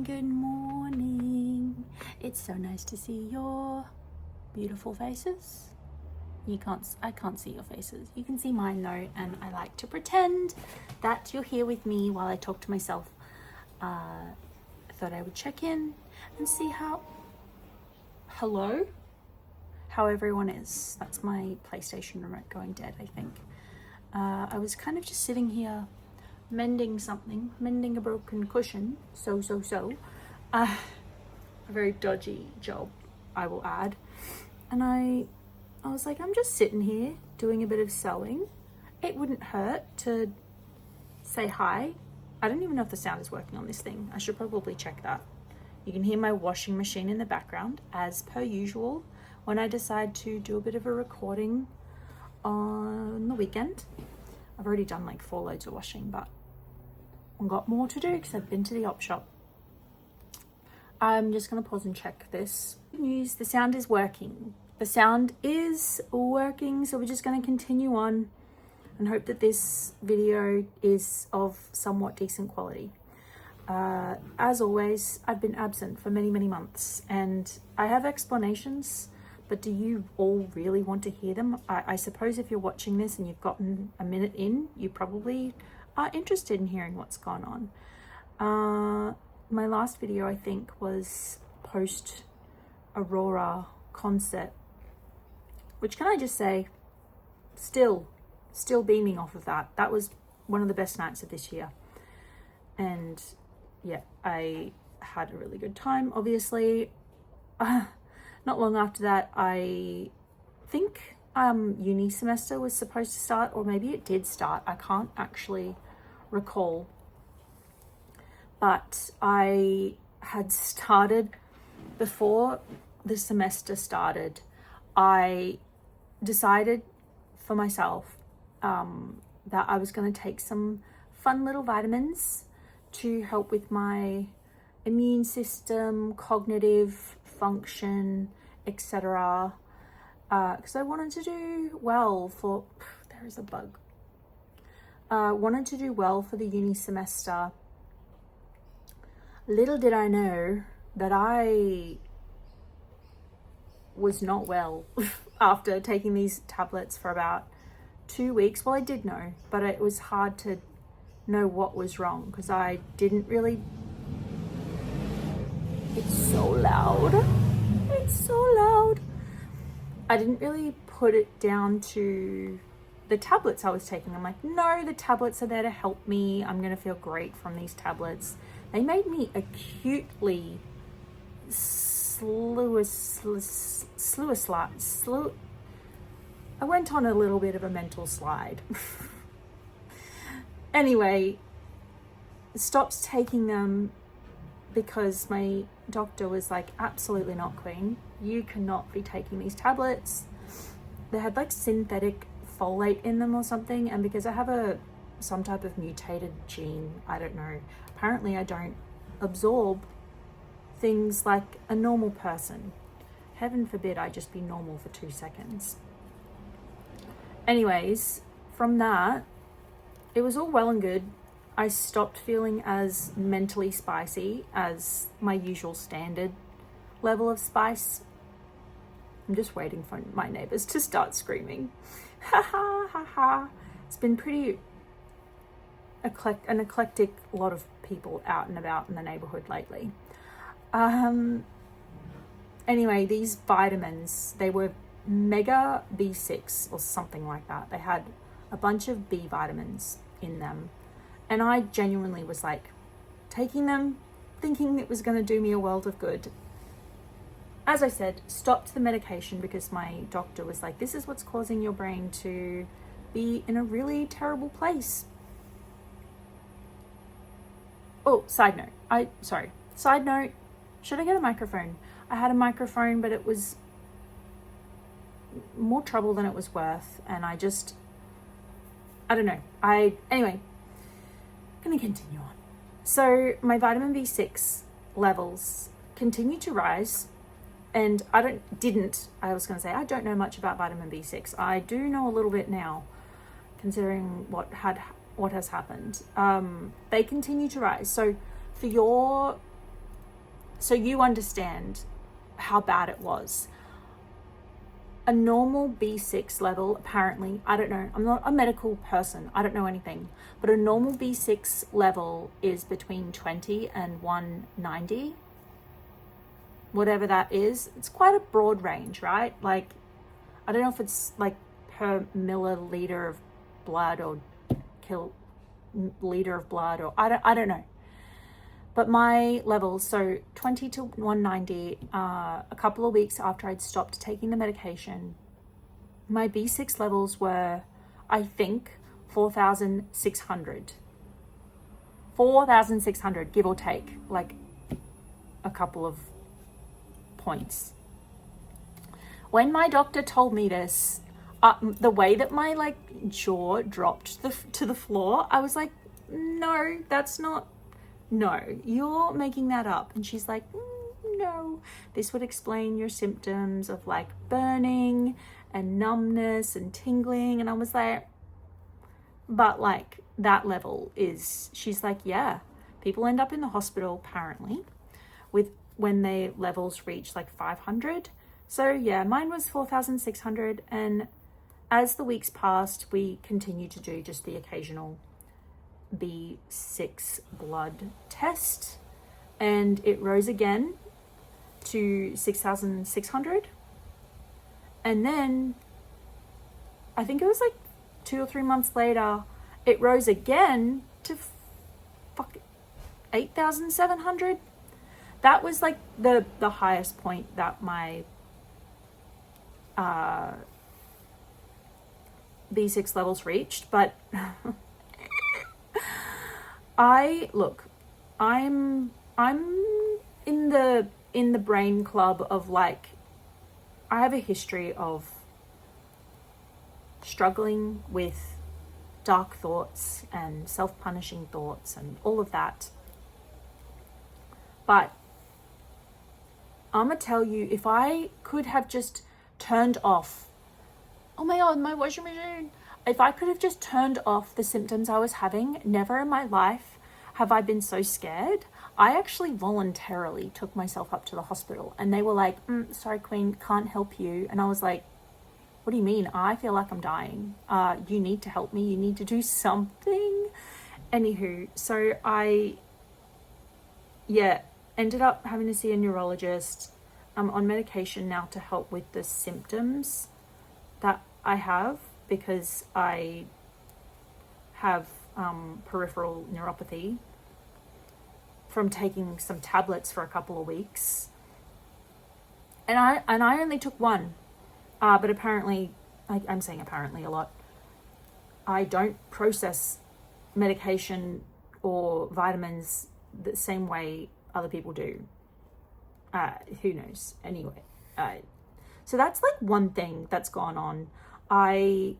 morning, good morning. It's so nice to see your beautiful faces. I can't see your faces. You can see mine though, and I like to pretend that you're here with me while I talk to myself. I thought I would check in and see how everyone is. That's my PlayStation remote going dead, I think. I was kind of just sitting here mending a broken cushion. A very dodgy job, I will add. And I was like, I'm just sitting here doing a bit of sewing. It wouldn't hurt to say hi. I don't even know if the sound is working on this thing. I should probably check that. You can hear my washing machine in the background, as per usual, when I decide to do a bit of a recording on the weekend. I've already done like 4 loads of washing, but I've got more to do because I've been to the op shop. I'm just going to pause and check this. Good news, the sound is working. So we're just going to continue on and hope that this video is of somewhat decent quality. As always, I've been absent for many months, and I have explanations, but do you all really want to hear them? I suppose if you're watching this and you've gotten a minute in, you probably are interested in hearing what's gone on. My last video, I think, was post Aurora concert, which, can I just say, still beaming off of that. That was one of the best nights of this year. And yeah, I had a really good time, obviously. Not long after that, I think uni semester was supposed to start, or maybe it did start. I can't actually recall. But I had started, before the semester started, I decided for myself that I was going to take some fun little vitamins to help with my immune system, cognitive function, etc. Because I wanted to do well for, there is a bug. Wanted to do well for the uni semester. Little did I know that I was not well after taking these tablets for about 2 weeks. Well, I did know, but it was hard to know what was wrong because I didn't really. It's so loud. I didn't really put it down to the tablets I was taking. I'm like, no, the tablets are there to help me. I'm going to feel great from these tablets. They made me acutely I went on a little bit of a mental slide. Anyway, stopped taking them because my doctor was like, absolutely not, Queen. You cannot be taking these tablets. They had like synthetic folate in them or something, and because I have some type of mutated gene, I don't know, apparently I don't absorb things like a normal person. Heaven forbid I just be normal for 2 seconds. Anyways, from that, it was all well and good. I stopped feeling as mentally spicy as my usual standard level of spice. I'm just waiting for my neighbors to start screaming. Ha ha ha ha. It's been pretty an eclectic lot of people out and about in the neighborhood lately. Anyway, these vitamins, they were Mega B6 or something like that. They had a bunch of B vitamins in them. And I genuinely was like taking them, thinking it was going to do me a world of good. As I said, stopped the medication because my doctor was like, this is what's causing your brain to be in a really terrible place. Oh, side note, should I get a microphone? I had a microphone, but it was more trouble than it was worth. And I don't know. Anyway, gonna continue on. So my vitamin B6 levels continue to rise, and I don't know much about vitamin B6. I do know a little bit now, considering what has happened. They continue to rise. So for your so you understand how bad it was. A normal B6 level, apparently, I don't know, I'm not a medical person, I don't know anything, but a normal B6 level is between 20 and 190, whatever that is. It's quite a broad range, right? Like, I don't know if it's like per milliliter of blood or liter of blood, or I don't know. But my levels, so 20 to 190, a couple of weeks after I'd stopped taking the medication, my B6 levels were, I think, 4,600. 4,600, give or take, like a couple of points. When my doctor told me this, the way that my like jaw dropped to the floor, I was like, no, that's not, no, you're making that up. And she's like, no, this would explain your symptoms of like burning and numbness and tingling. And I was like, but like that level is, she's like, yeah, people end up in the hospital apparently with when their levels reach like 500. So yeah, mine was 4,600. And as the weeks passed, we continued to do just the occasional B6 blood test, and it rose again to 6,600. And then I think it was like 2 or 3 months later, it rose again to 8,700. That was like the highest point that my B6 levels reached. But I'm in the brain club of like, I have a history of struggling with dark thoughts and self-punishing thoughts and all of that. But I'm gonna tell you, if I could have just turned off, oh my God, my washing machine. If I could have just turned off the symptoms I was having, never in my life have I been so scared. I actually voluntarily took myself up to the hospital, and they were like, sorry, Queen, can't help you. And I was like, what do you mean? I feel like I'm dying. You need to help me. You need to do something. Anywho, so I ended up having to see a neurologist. I'm on medication now to help with the symptoms that I have, because I have peripheral neuropathy from taking some tablets for a couple of weeks. And I only took one, but apparently, I'm saying apparently a lot, I don't process medication or vitamins the same way other people do. Who knows? Anyway, so that's like one thing that's gone on. I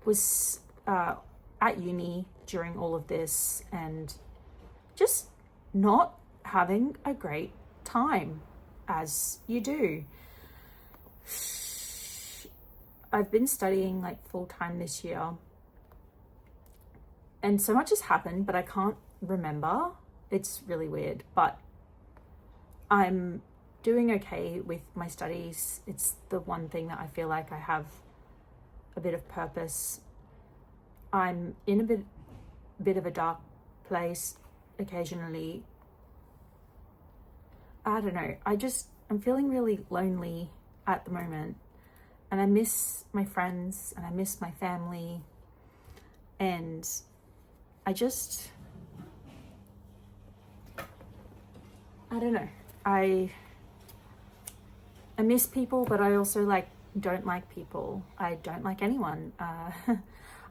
was at uni during all of this and just not having a great time, as you do. I've been studying like full time this year, and so much has happened, but I can't remember. It's really weird, but I'm doing okay with my studies. It's the one thing that I feel like I have a bit of purpose. I'm in a bit of a dark place occasionally. I don't know. I'm feeling really lonely at the moment, and I miss my friends and I miss my family, and I don't know. I miss people, but I also don't like people. I don't like anyone.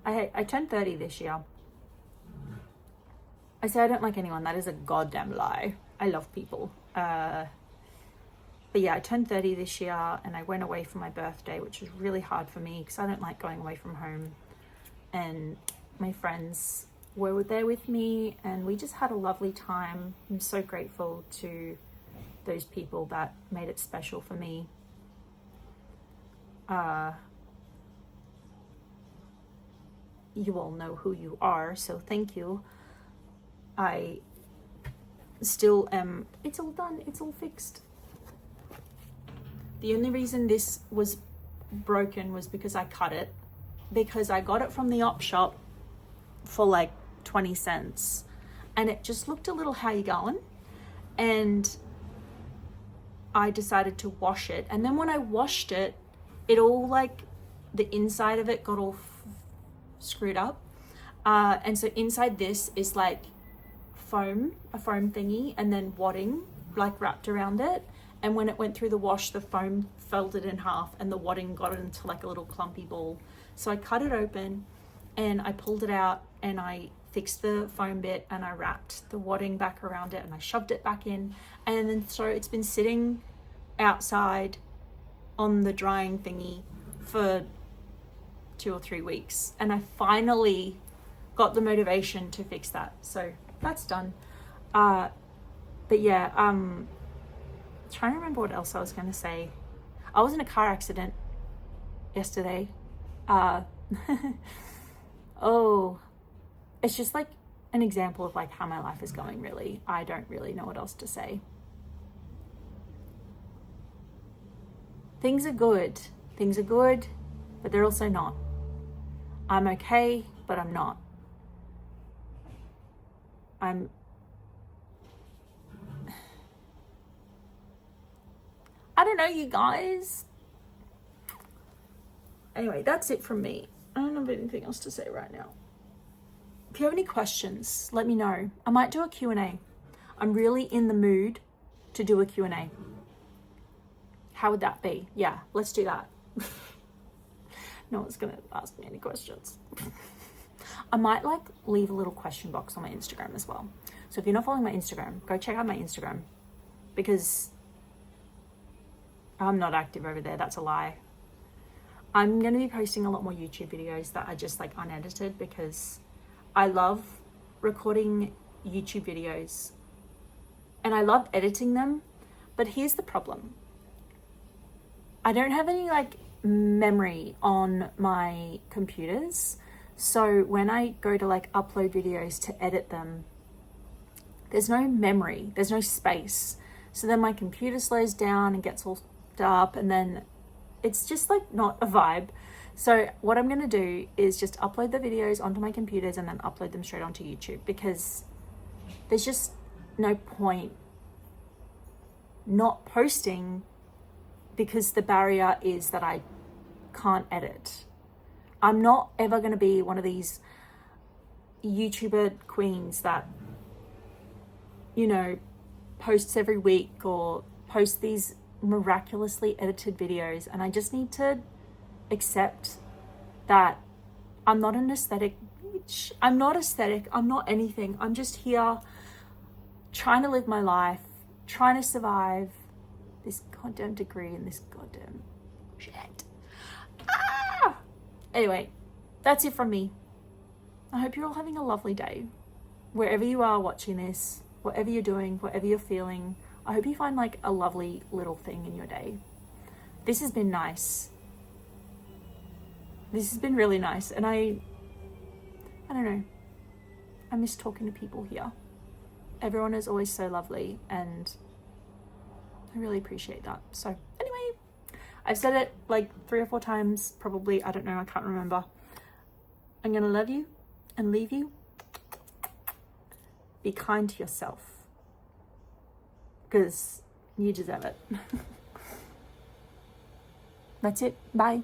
I turned 30 this year. I say I don't like anyone. That is a goddamn lie. I love people. But yeah, I turned 30 this year, and I went away for my birthday, which was really hard for me because I don't like going away from home. And my friends were there with me, and we just had a lovely time. I'm so grateful to those people that made it special for me. You all know who you are, so thank you. I still it's all done, it's all fixed. The only reason this was broken was because I cut it, because I got it from the op shop for like 20 cents and it just looked a little how you going, and I decided to wash it. And then when I washed it, it all like the inside of it got all screwed up, and so inside this is like a foam thingy, and then wadding like wrapped around it, and when it went through the wash, the foam folded in half and the wadding got into like a little clumpy ball. So I cut it open and I pulled it out and I fixed the foam bit and I wrapped the wadding back around it and I shoved it back in, and then so it's been sitting outside on the drying thingy for 2 or 3 weeks, and I finally got the motivation to fix that. So that's done. But yeah, trying to remember what else I was going to say. I was in a car accident yesterday. Oh, it's just like an example of like how my life is going, really. I don't really know what else to say. Things are good, but they're also not. I'm okay, but I'm not. I don't know, you guys. Anyway, that's it from me. I don't have anything else to say right now. If you have any questions, let me know. I might do a Q&A. I'm really in the mood to do a Q&A. How would that be? Yeah, let's do that. No one's gonna ask me any questions. I might like leave a little question box on my Instagram as well. So if you're not following my Instagram, go check out my Instagram, because I'm not active over there. That's a lie. I'm going to be posting a lot more YouTube videos that are just like unedited, because I love recording YouTube videos and I love editing them. But here's the problem. I don't have any like memory on my computers. So when I go to like upload videos to edit them, there's no memory, there's no space. So then my computer slows down and gets all up, and then it's just like not a vibe. So what I'm going to do is just upload the videos onto my computers and then upload them straight onto YouTube, because there's just no point not posting, because the barrier is that I can't edit. I'm not ever going to be one of these YouTuber queens that, you know, posts every week or posts these miraculously edited videos. And I just need to accept that I'm not an aesthetic bitch. I'm not aesthetic. I'm not anything. I'm just here trying to live my life, trying to survive this goddamn degree and this goddamn shit. Anyway, that's it from me. I hope you're all having a lovely day. Wherever you are watching this, whatever you're doing, whatever you're feeling, I hope you find like a lovely little thing in your day. This has been nice. This has been really nice. And I don't know. I miss talking to people here. Everyone is always so lovely and I really appreciate that. So anyway, I've said it like 3 or 4 times, probably. I don't know. I can't remember. I'm going to love you and leave you. Be kind to yourself, because you deserve it. That's it. Bye.